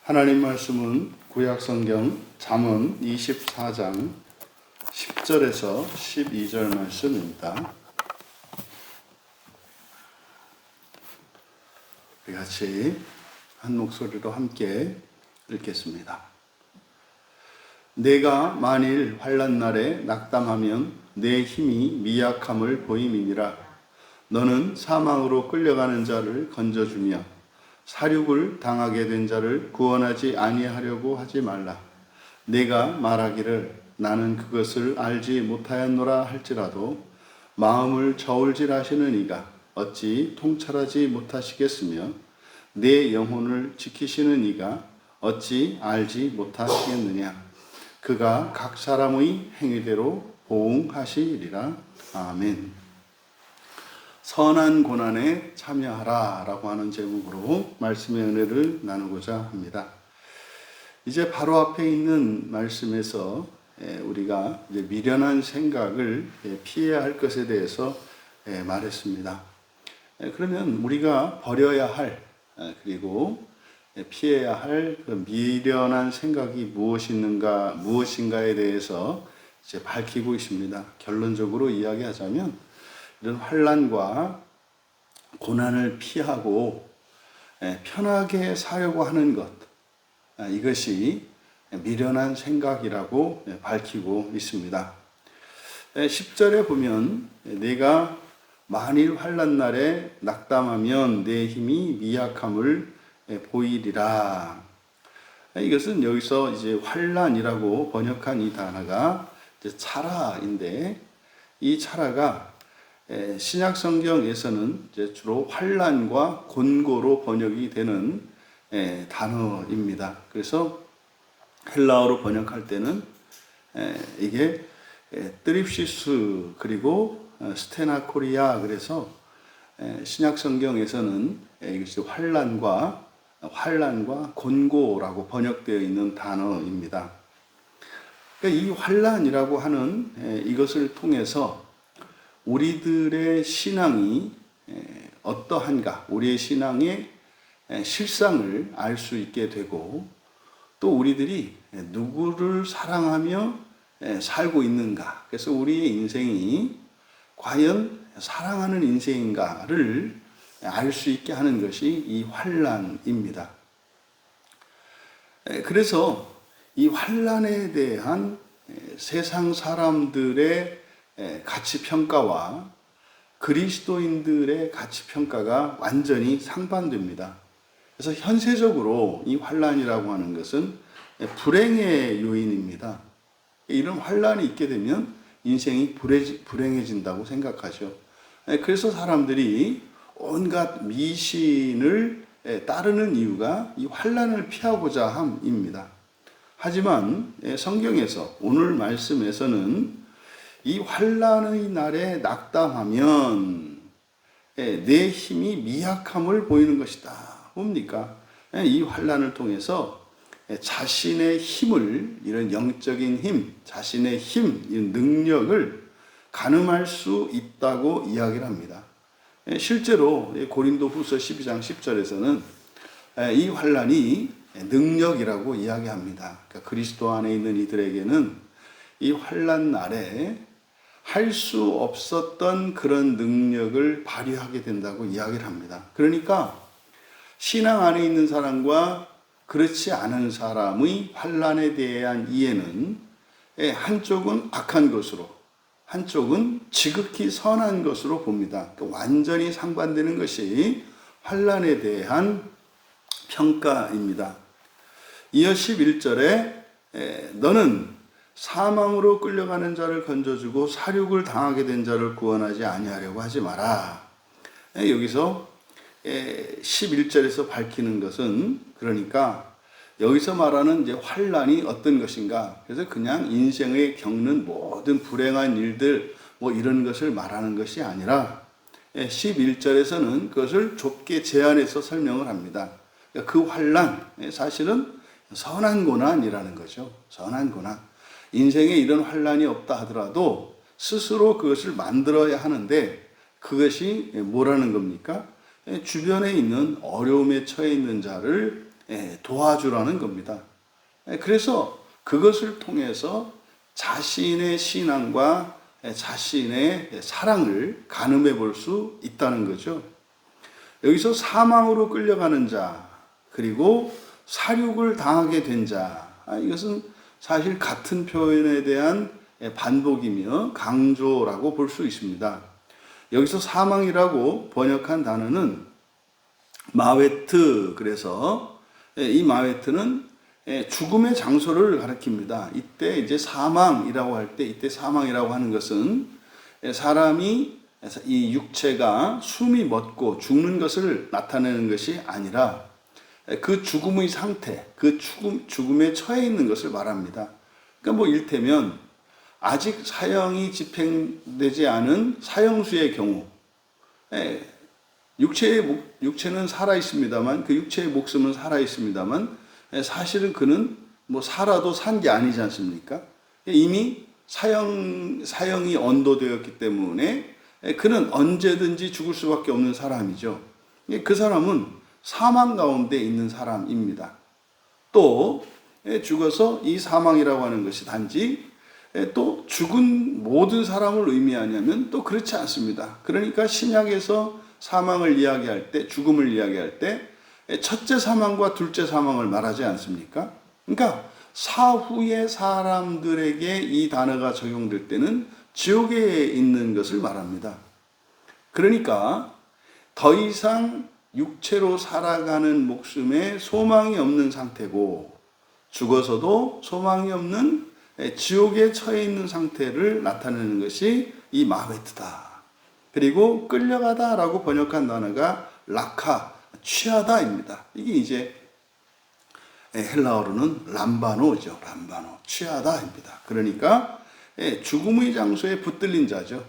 하나님 말씀은 구약성경 잠언 24장 10절에서 12절 말씀입니다. 우리 같이 한 목소리로 함께 읽겠습니다. 내가 만일 환난 날에 낙담하면 내 힘이 미약함을 보임이니라. 너는 사망으로 끌려가는 자를 건져주며 사륙을 당하게 된 자를 구원하지 아니하려고 하지 말라. 내가 말하기를 나는 그것을 알지 못하였노라 할지라도 마음을 저울질하시는 이가 어찌 통찰하지 못하시겠으며 내 영혼을 지키시는 이가 어찌 알지 못하시겠느냐. 그가 각 사람의 행위대로 보응하시리라. 아멘. 선한 고난에 참여하라 라고 하는 제목으로 말씀의 은혜를 나누고자 합니다. 이제 바로 앞에 있는 말씀에서 우리가 이제 미련한 생각을 피해야 할 것에 대해서 말했습니다. 그러면 우리가 버려야 할 그리고 피해야 할 그 미련한 생각이 무엇인가에 대해서 이제 밝히고 있습니다. 결론적으로 이야기하자면 이런 환난과 고난을 피하고 편하게 살려고 하는 것, 이것이 미련한 생각이라고 밝히고 있습니다. 10절에 보면 내가 만일 환난 날에 낙담하면 내 힘이 미약함을 보이리라. 이것은 여기서 이제 환난이라고 번역한 이 단어가 이제 차라인데, 이 차라가 신약 성경에서는 이제 주로 환난과 곤고로 번역이 되는 단어입니다. 그래서 헬라어로 번역할 때는 이게 트립시스 그리고 스테나코리아, 그래서 신약 성경에서는 이것이 환난과 곤고라고 번역되어 있는 단어입니다. 그러니까 이 환난이라고 하는 이것을 통해서 우리들의 신앙이 어떠한가, 우리의 신앙의 실상을 알 수 있게 되고, 또 우리들이 누구를 사랑하며 살고 있는가, 그래서 우리의 인생이 과연 사랑하는 인생인가를 알 수 있게 하는 것이 이 환난입니다. 그래서 이 환난에 대한 세상 사람들의 가치평가와 그리스도인들의 가치평가가 완전히 상반됩니다. 그래서 현세적으로 이 환난이라고 하는 것은 불행의 요인입니다. 이런 환난이 있게 되면 인생이 불행해진다고 생각하죠. 그래서 사람들이 온갖 미신을 따르는 이유가 이 환난을 피하고자 함입니다. 하지만 성경에서, 오늘 말씀에서는 이 환난의 날에 낙담하면 내 힘이 미약함을 보이는 것이다. 뭡니까? 이 환난을 통해서 자신의 힘을, 이런 영적인 힘, 자신의 힘, 이 능력을 가늠할 수 있다고 이야기를 합니다. 실제로 고린도후서 12장 10절에서는 이 환난이 능력이라고 이야기합니다. 그러니까 그리스도 안에 있는 이들에게는 이 환난 날에 할 수 없었던 그런 능력을 발휘하게 된다고 이야기를 합니다. 그러니까 신앙 안에 있는 사람과 그렇지 않은 사람의 환난에 대한 이해는 한쪽은 악한 것으로, 한쪽은 지극히 선한 것으로 봅니다. 그러니까 완전히 상반되는 것이 환난에 대한 평가입니다. 이어 11절에 너는 사망으로 끌려가는 자를 건져주고 사륙을 당하게 된 자를 구원하지 아니하려고 하지 마라. 여기서 11절에서 밝히는 것은, 그러니까 여기서 말하는 이제 환난이 어떤 것인가, 그래서 그냥 인생에 겪는 모든 불행한 일들 이런 것을 말하는 것이 아니라 11절에서는 그것을 좁게 제한해서 설명을 합니다. 그 환난, 사실은 선한 고난이라는 거죠. 선한 고난. 인생에 이런 환난이 없다 하더라도 스스로 그것을 만들어야 하는데, 그것이 뭐라는 겁니까? 주변에 있는 어려움에 처해 있는 자를 도와주라는 겁니다. 그래서 그것을 통해서 자신의 신앙과 자신의 사랑을 가늠해 볼 수 있다는 거죠. 여기서 사망으로 끌려가는 자, 그리고 사륙을 당하게 된 자, 이것은 사실 같은 표현에 대한 반복이며 강조라고 볼 수 있습니다. 여기서 사망이라고 번역한 단어는 마웨트, 그래서 이 마웨트는 죽음의 장소를 가리킵니다. 이때 이제 사망이라고 할 때, 이때 사망이라고 하는 것은 사람이 이 육체가 숨이 멎고 죽는 것을 나타내는 것이 아니라 그 죽음의 상태, 그 죽음에 처해 있는 것을 말합니다. 그러니까 뭐 일테면 아직 사형이 집행되지 않은 사형수의 경우, 육체는 살아 있습니다만, 그 육체의 목숨은 살아 있습니다만, 사실은 그는 뭐 살아도 산 게 아니지 않습니까? 이미 사형이 언도되었기 때문에 그는 언제든지 죽을 수밖에 없는 사람이죠. 그 사람은 사망 가운데 있는 사람입니다. 또 죽어서 이 사망이라고 하는 것이 단지 또 죽은 모든 사람을 의미하냐면 또 그렇지 않습니다. 그러니까 신약에서 사망을 이야기할 때, 죽음을 이야기할 때 첫째 사망과 둘째 사망을 말하지 않습니까? 그러니까 사후의 사람들에게 이 단어가 적용될 때는 지옥에 있는 것을 말합니다. 그러니까 더 이상 육체로 살아가는 목숨에 소망이 없는 상태고, 죽어서도 소망이 없는 지옥에 처해 있는 상태를 나타내는 것이 이 마베트다. 그리고 끌려가다라고 번역한 단어가 라카, 취하다입니다. 이게 이제 헬라어로는 람바노죠. 람바노, 취하다입니다. 그러니까 죽음의 장소에 붙들린 자죠.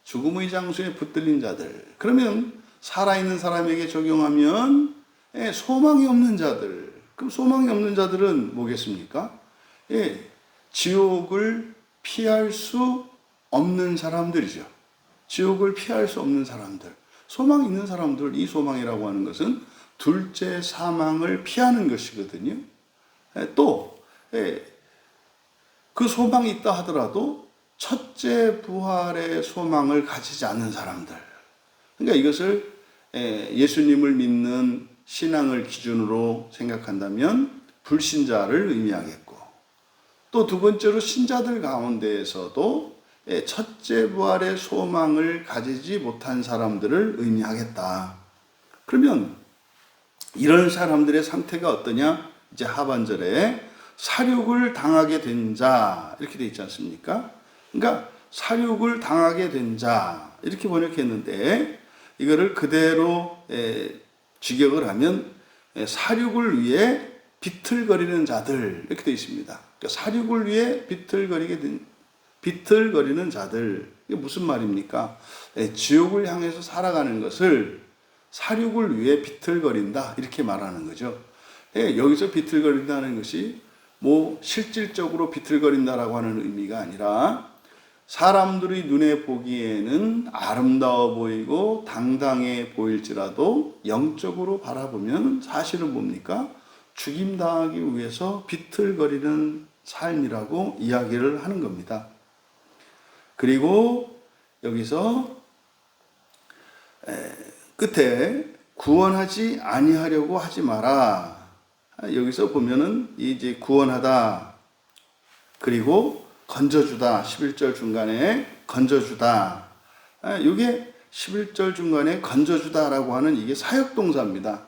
죽음의 장소에 붙들린 자들. 그러면 살아있는 사람에게 적용하면 소망이 없는 자들. 그럼 소망이 없는 자들은 뭐겠습니까? 지옥을 피할 수 없는 사람들이죠. 지옥을 피할 수 없는 사람들. 소망이 있는 사람들, 이 소망이라고 하는 것은 둘째 사망을 피하는 것이거든요. 또 그 소망이 있다 하더라도 첫째 부활의 소망을 가지지 않는 사람들. 그러니까 이것을 예수님을 믿는 신앙을 기준으로 생각한다면 불신자를 의미하겠고, 또 두 번째로 신자들 가운데에서도 첫째 부활의 소망을 가지지 못한 사람들을 의미하겠다. 그러면 이런 사람들의 상태가 어떠냐? 이제 하반절에 사륙을 당하게 된 자, 이렇게 되어 있지 않습니까? 그러니까 사륙을 당하게 된 자, 이렇게 번역했는데 이거를 그대로 직역을 하면 사륙을 위해 비틀거리는 자들, 이렇게 되어 있습니다. 그러니까 사륙을 위해 비틀거리는 자들. 이게 무슨 말입니까? 지옥을 향해서 살아가는 것을 사륙을 위해 비틀거린다, 이렇게 말하는 거죠. 여기서 비틀거린다는 것이 뭐 실질적으로 비틀거린다라고 하는 의미가 아니라 사람들이 눈에 보기에는 아름다워 보이고 당당해 보일지라도 영적으로 바라보면 사실은 뭡니까? 죽임당하기 위해서 비틀거리는 삶이라고 이야기를 하는 겁니다. 그리고 여기서 끝에 구원하지 아니하려고 하지 마라. 여기서 보면은 이제 구원하다, 그리고 건져주다, 11절 중간에 건져주다. 이게 11절 중간에 건져주다라고 하는 이게 사역동사입니다.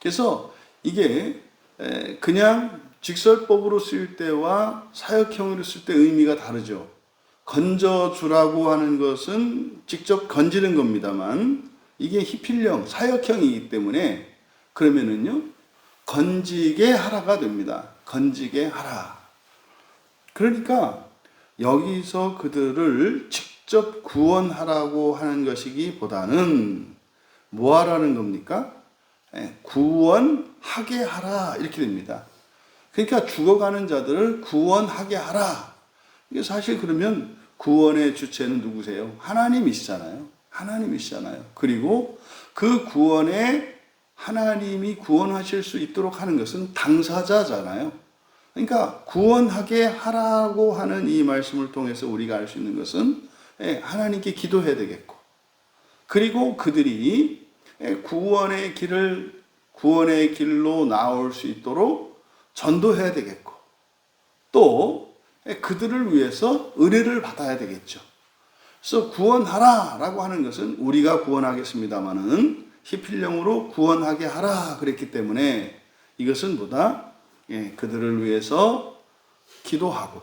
그래서 이게 그냥 직설법으로 쓰일 때와 사역형으로 쓸 때 의미가 다르죠. 건져주라고 하는 것은 직접 건지는 겁니다만, 이게 히필령, 사역형이기 때문에 그러면은요, 건지게 하라가 됩니다. 건지게 하라. 그러니까 여기서 그들을 직접 구원하라고 하는 것이기보다는 뭐 하라는 겁니까? 구원하게 하라, 이렇게 됩니다. 그러니까 죽어가는 자들을 구원하게 하라. 이게 사실 그러면 구원의 주체는 누구세요? 하나님이시잖아요. 하나님이시잖아요. 그리고 그 구원에 하나님이 구원하실 수 있도록 하는 것은 당사자잖아요. 그러니까 구원하게 하라고 하는 이 말씀을 통해서 우리가 알 수 있는 것은 하나님께 기도해야 되겠고, 그리고 그들이 구원의 길로 나올 수 있도록 전도해야 되겠고, 또 그들을 위해서 은혜를 받아야 되겠죠. 그래서 구원하라 라고 하는 것은 우리가 구원하겠습니다마는 히필령으로 구원하게 하라 그랬기 때문에 이것은 보다 그들을 위해서 기도하고,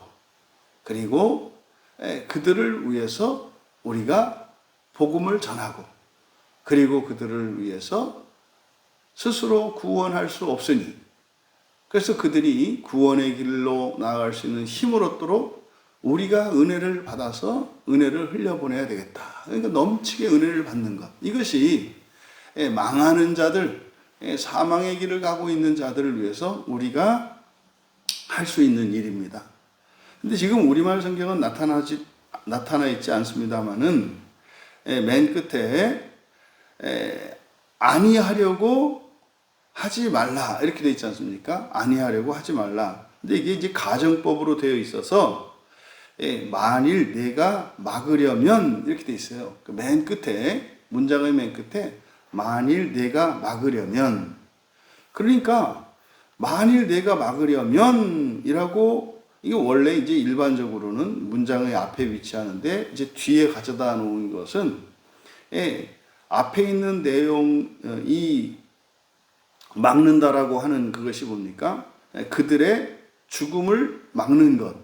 그리고 그들을 위해서 우리가 복음을 전하고, 그리고 그들을 위해서 스스로 구원할 수 없으니, 그래서 그들이 구원의 길로 나아갈 수 있는 힘을 얻도록 우리가 은혜를 받아서 은혜를 흘려보내야 되겠다. 그러니까 넘치게 은혜를 받는 것, 이것이 망하는 자들, 사망의 길을 가고 있는 자들을 위해서 우리가 할 수 있는 일입니다. 근데 지금 우리말 성경은 나타나 있지 않습니다만은 맨 끝에 아니하려고 하지 말라 이렇게 되어 있지 않습니까? 아니하려고 하지 말라. 근데 이게 이제 가정법으로 되어 있어서 만일 내가 막으려면 이렇게 되어 있어요. 맨 끝에, 문장의 맨 끝에 만일 내가 막으려면, 그러니까 만일 내가 막으려면 이라고, 이게 원래 이제 일반적으로는 문장의 앞에 위치하는데 이제 뒤에 가져다 놓은 것은 앞에 있는 내용, 이 막는다라고 하는 그것이 뭡니까? 그들의 죽음을 막는 것.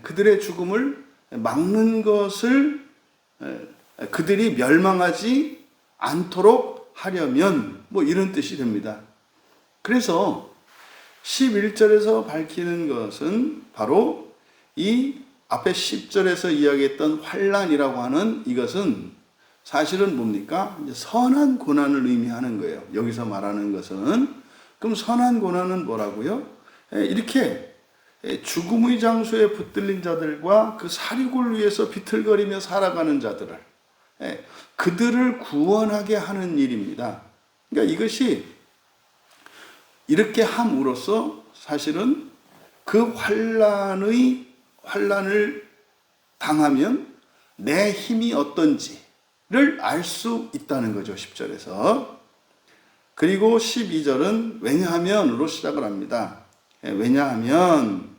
그들의 죽음을 막는 것을 그들이 멸망하지 않도록 하려면 뭐 이런 뜻이 됩니다. 그래서 11절에서 밝히는 것은 바로 이 앞에 10절에서 이야기했던 환난이라고 하는 이것은 사실은 뭡니까? 이제 선한 고난을 의미하는 거예요. 여기서 말하는 것은. 그럼 선한 고난은 뭐라고요? 이렇게 죽음의 장소에 붙들린 자들과 그 사륙을 위해서 비틀거리며 살아가는 자들을, 그들을 구원하게 하는 일입니다. 그러니까 이것이 이렇게 함으로써 사실은 그 환난을 당하면 내 힘이 어떤지를 알 수 있다는 거죠. 10절에서. 그리고 12절은 왜냐하면으로 시작을 합니다. 왜냐하면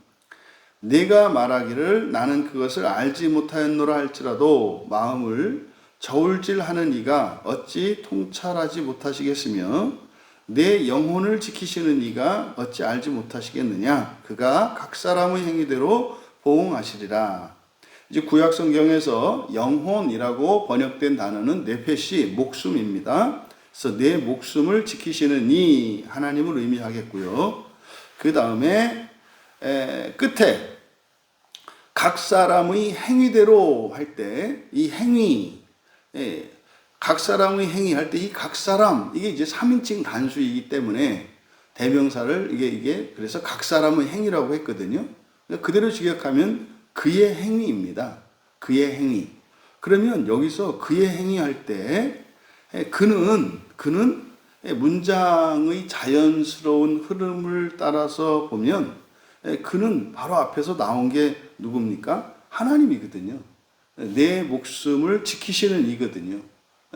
내가 말하기를 나는 그것을 알지 못하였노라 할지라도 마음을 저울질하는 이가 어찌 통찰하지 못하시겠으며 내 영혼을 지키시는 이가 어찌 알지 못하시겠느냐. 그가 각 사람의 행위대로 보응하시리라. 이제 구약 성경에서 영혼이라고 번역된 단어는 네페시, 목숨입니다. 그래서 내 목숨을 지키시는 이 하나님을 의미하겠고요. 그 다음에 끝에 각 사람의 행위대로 할 때 이 행위, 각 사람의 행위 할 때 이 각 사람, 이게 이제 3인칭 단수이기 때문에 대명사를 이게 그래서 각 사람의 행위라고 했거든요. 그대로 직역하면 그의 행위입니다. 그의 행위. 그러면 여기서 그의 행위할 때 그는 문장의 자연스러운 흐름을 따라서 보면 그는 바로 앞에서 나온 게 누굽니까? 하나님이거든요. 내 목숨을 지키시는 이거든요.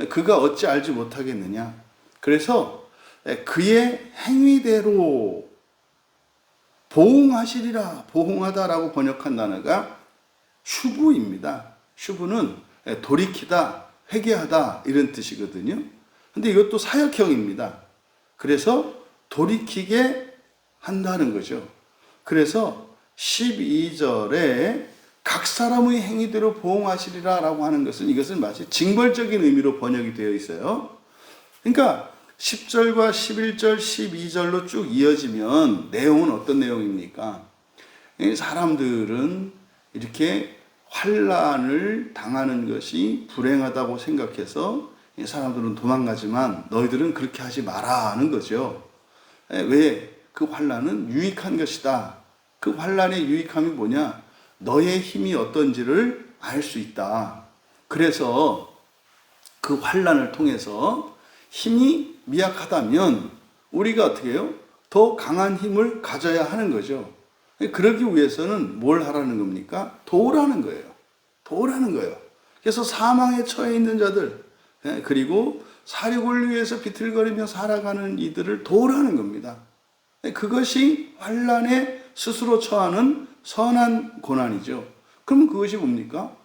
그가 어찌 알지 못하겠느냐. 그래서 그의 행위대로 보응하시리라. 보응하다라고 번역한 단어가 슈브입니다. 슈브는 돌이키다, 회개하다 이런 뜻이거든요. 근데 이것도 사역형입니다. 그래서 돌이키게 한다는 거죠. 그래서 12절에 각 사람의 행위대로 보응하시리라 라고 하는 것은 이것은 마치 징벌적인 의미로 번역이 되어 있어요. 그러니까 10절과 11절, 12절로 쭉 이어지면 내용은 어떤 내용입니까? 사람들은 이렇게 환난을 당하는 것이 불행하다고 생각해서 사람들은 도망가지만 너희들은 그렇게 하지 마라 하는 거죠. 왜? 그 환난은 유익한 것이다. 그 환난의 유익함이 뭐냐? 너의 힘이 어떤지를 알 수 있다. 그래서 그 환난을 통해서 힘이 미약하다면 우리가 어떻게 해요? 더 강한 힘을 가져야 하는 거죠. 그러기 위해서는 뭘 하라는 겁니까? 도우라는 거예요. 도우라는 거예요. 그래서 사망에 처해 있는 자들, 그리고 사륙을 위해서 비틀거리며 살아가는 이들을 도우라는 겁니다. 그것이 환난에 스스로 처하는 선한 고난이죠. 그럼 그것이 뭡니까?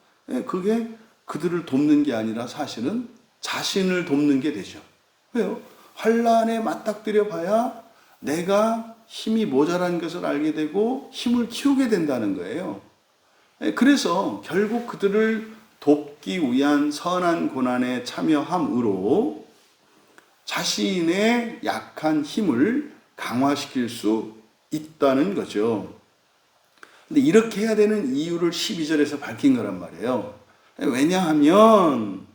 그게 그들을 돕는 게 아니라 사실은 자신을 돕는 게 되죠. 왜요? 환난에 맞닥뜨려 봐야 내가 힘이 모자란 것을 알게 되고 힘을 키우게 된다는 거예요. 그래서 결국 그들을 돕기 위한 선한 고난에 참여함으로 자신의 약한 힘을 강화시킬 수 있다는 거죠. 근데 이렇게 해야 되는 이유를 12절에서 밝힌 거란 말이에요. 왜냐하면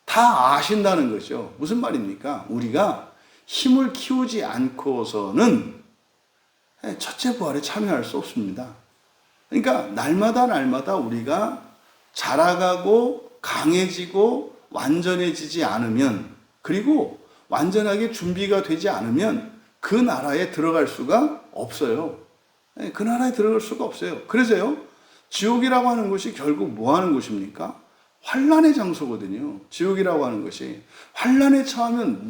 다 아신다는 거죠. 무슨 말입니까? 우리가 힘을 키우지 않고서는 첫째 부활에 참여할 수 없습니다. 그러니까 날마다 우리가 자라가고 강해지고 완전해지지 않으면, 그리고 완전하게 준비가 되지 않으면 그 나라에 들어갈 수가 없어요. 그 나라에 들어갈 수가 없어요. 그래서요, 지옥이라고 하는 것이 결국 뭐 하는 곳입니까? 환난의 장소거든요. 지옥이라고 하는 것이. 환난에 처하면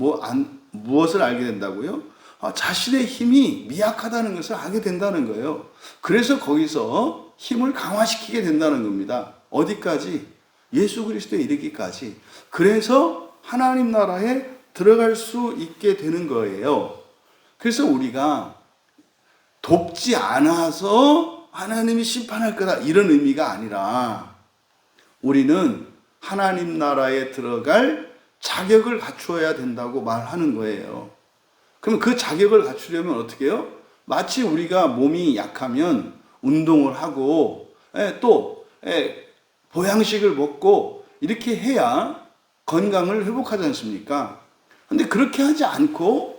무엇을 알게 된다고요? 자신의 힘이 미약하다는 것을 알게 된다는 거예요. 그래서 거기서 힘을 강화시키게 된다는 겁니다. 어디까지? 예수 그리스도에 이르기까지. 그래서 하나님 나라에 들어갈 수 있게 되는 거예요. 그래서 우리가 돕지 않아서 하나님이 심판할 거다, 이런 의미가 아니라 우리는 하나님 나라에 들어갈 자격을 갖추어야 된다고 말하는 거예요. 그럼 그 자격을 갖추려면 어떻게 해요? 마치 우리가 몸이 약하면 운동을 하고 또 보양식을 먹고 이렇게 해야 건강을 회복하지 않습니까? 근데 그렇게 하지 않고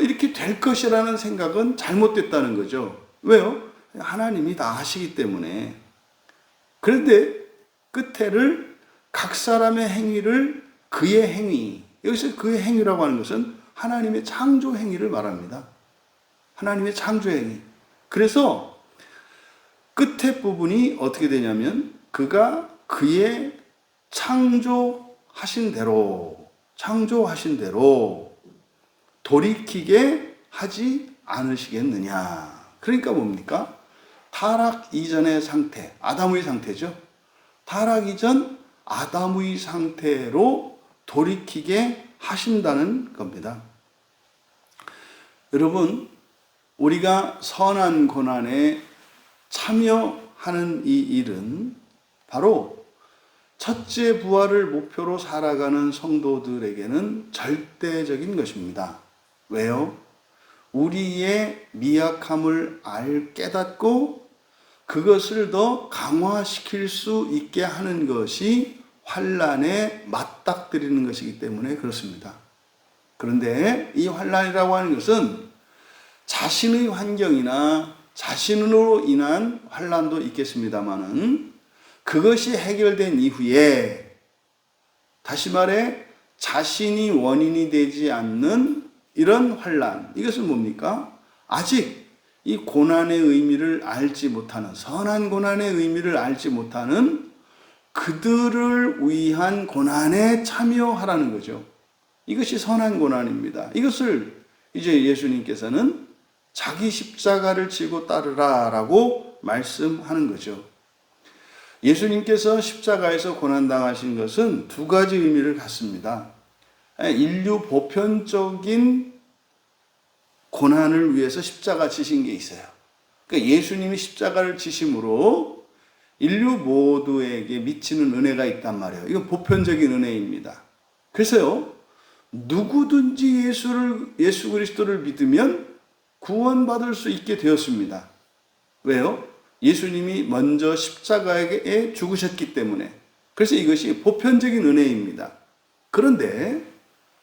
이렇게 될 것이라는 생각은 잘못됐다는 거죠. 왜요? 하나님이 다 하시기 때문에. 그런데 끝에를 각 사람의 행위를 그의 행위, 여기서 그의 행위라고 하는 것은 하나님의 창조 행위를 말합니다. 하나님의 창조 행위. 그래서 끝에 부분이 어떻게 되냐면 그가 그의 창조하신 대로 돌이키게 하지 않으시겠느냐. 그러니까 뭡니까? 타락 이전의 상태, 아담의 상태죠. 타락 이전 아담의 상태로 돌이키게 하신다는 겁니다. 여러분, 우리가 선한 고난에 참여하는 이 일은 바로 첫째 부활을 목표로 살아가는 성도들에게는 절대적인 것입니다. 왜요? 우리의 미약함을 깨닫고 그것을 더 강화시킬 수 있게 하는 것이 환난에 맞닥뜨리는 것이기 때문에 그렇습니다. 그런데 이 환난이라고 하는 것은 자신의 환경이나 자신으로 인한 환난도 있겠습니다마는 그것이 해결된 이후에, 다시 말해 자신이 원인이 되지 않는 이런 환난, 이것은 뭡니까? 아직 이 고난의 의미를 알지 못하는, 선한 고난의 의미를 알지 못하는 그들을 위한 고난에 참여하라는 거죠. 이것이 선한 고난입니다. 이것을 이제 예수님께서는 자기 십자가를 지고 따르라라고 말씀하는 거죠. 예수님께서 십자가에서 고난당하신 것은 두 가지 의미를 갖습니다. 인류 보편적인 고난을 위해서 십자가 지신 게 있어요. 그러니까 예수님이 십자가를 지심으로 인류 모두에게 미치는 은혜가 있단 말이에요. 이건 보편적인 은혜입니다. 그래서요, 누구든지 예수 그리스도를 믿으면 구원받을 수 있게 되었습니다. 왜요? 예수님이 먼저 십자가에 죽으셨기 때문에. 그래서 이것이 보편적인 은혜입니다. 그런데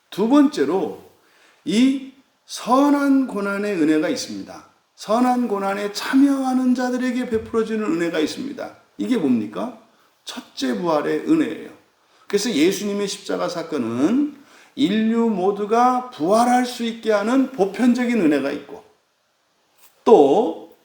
두 번째로 이 선한 고난의 은혜가 있습니다. 선한 고난에 참여하는 자들에게 베풀어지는 은혜가 있습니다. 이게 뭡니까? 첫째 부활의 은혜예요. 그래서 예수님의 십자가 사건은 인류 모두가 부활할 수 있게 하는 보편적인 은혜가 있고, 또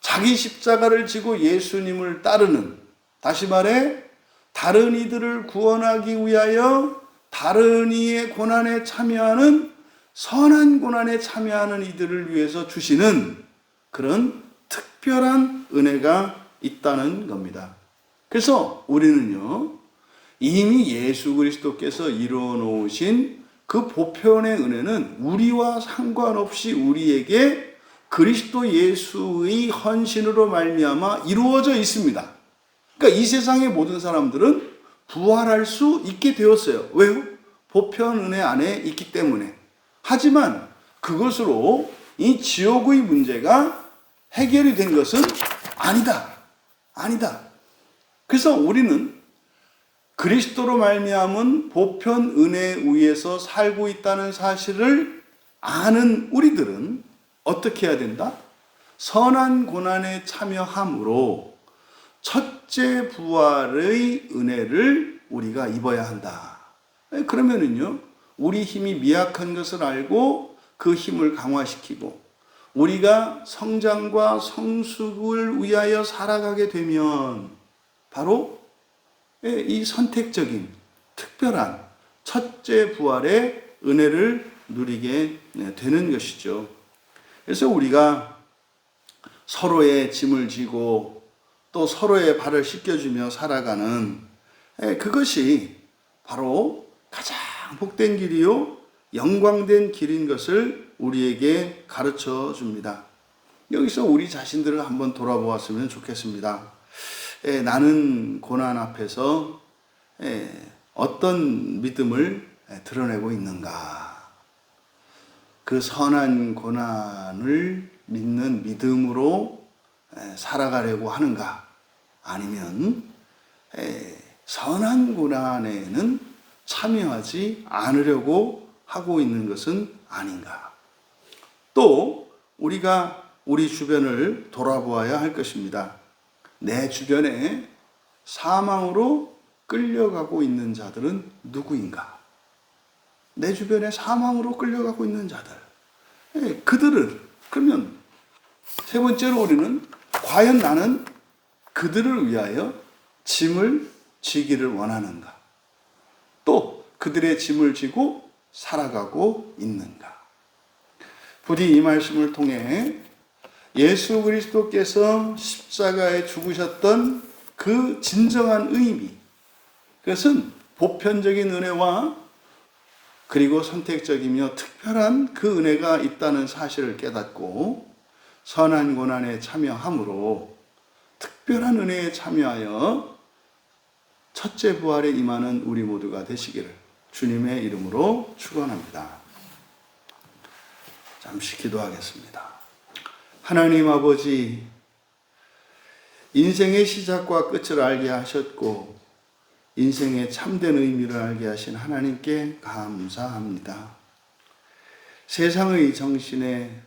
자기 십자가를 지고 예수님을 따르는, 다시 말해 다른 이들을 구원하기 위하여 다른 이의 고난에 참여하는, 선한 고난에 참여하는 이들을 위해서 주시는 그런 특별한 은혜가 있다는 겁니다. 그래서 우리는요, 이미 예수 그리스도께서 이루어 놓으신 그 보편의 은혜는 우리와 상관없이 우리에게 그리스도 예수의 헌신으로 말미암아 이루어져 있습니다. 그러니까 이 세상의 모든 사람들은 부활할 수 있게 되었어요. 왜요? 보편 은혜 안에 있기 때문에. 하지만 그것으로 이 지옥의 문제가 해결이 된 것은 아니다. 그래서 우리는 그리스도로 말미암은 보편 은혜 위에서 살고 있다는 사실을 아는 우리들은 어떻게 해야 된다? 선한 고난에 참여함으로 첫째 부활의 은혜를 우리가 입어야 한다. 그러면은요, 우리 힘이 미약한 것을 알고 그 힘을 강화시키고 우리가 성장과 성숙을 위하여 살아가게 되면 바로 이 선택적인 특별한 첫째 부활의 은혜를 누리게 되는 것이죠. 그래서 우리가 서로의 짐을 지고 또 서로의 발을 씻겨주며 살아가는 그것이 바로 가장 복된 길이요 영광된 길인 것을 우리에게 가르쳐 줍니다. 여기서 우리 자신들을 한번 돌아보았으면 좋겠습니다. 나는 고난 앞에서 어떤 믿음을 드러내고 있는가? 그 선한 고난을 믿는 믿음으로 살아가려고 하는가? 아니면 선한 고난에는 참여하지 않으려고 하고 있는 것은 아닌가? 또 우리가 우리 주변을 돌아보아야 할 것입니다. 내 주변에 사망으로 끌려가고 있는 자들은 누구인가? 내 주변에 사망으로 끌려가고 있는 자들. 그들을, 그러면 세 번째로 우리는 과연 나는 그들을 위하여 짐을 지기를 원하는가? 또 그들의 짐을 지고 살아가고 있는가? 부디 이 말씀을 통해 예수 그리스도께서 십자가에 죽으셨던 그 진정한 의미, 그것은 보편적인 은혜와 그리고 선택적이며 특별한 그 은혜가 있다는 사실을 깨닫고 선한 고난에 참여함으로 특별한 은혜에 참여하여 첫째 부활에 임하는 우리 모두가 되시기를 주님의 이름으로 축원합니다. 잠시 기도하겠습니다. 하나님 아버지, 인생의 시작과 끝을 알게 하셨고 인생의 참된 의미를 알게 하신 하나님께 감사합니다. 세상의 정신에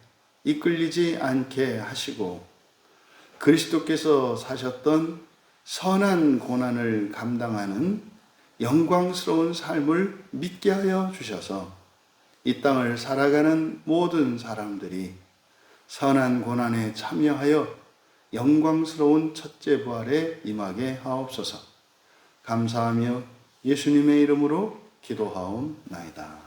이끌리지 않게 하시고 그리스도께서 사셨던 선한 고난을 감당하는 영광스러운 삶을 믿게 하여 주셔서 이 땅을 살아가는 모든 사람들이 선한 고난에 참여하여 영광스러운 첫째 부활에 임하게 하옵소서. 감사하며 예수님의 이름으로 기도하옵나이다.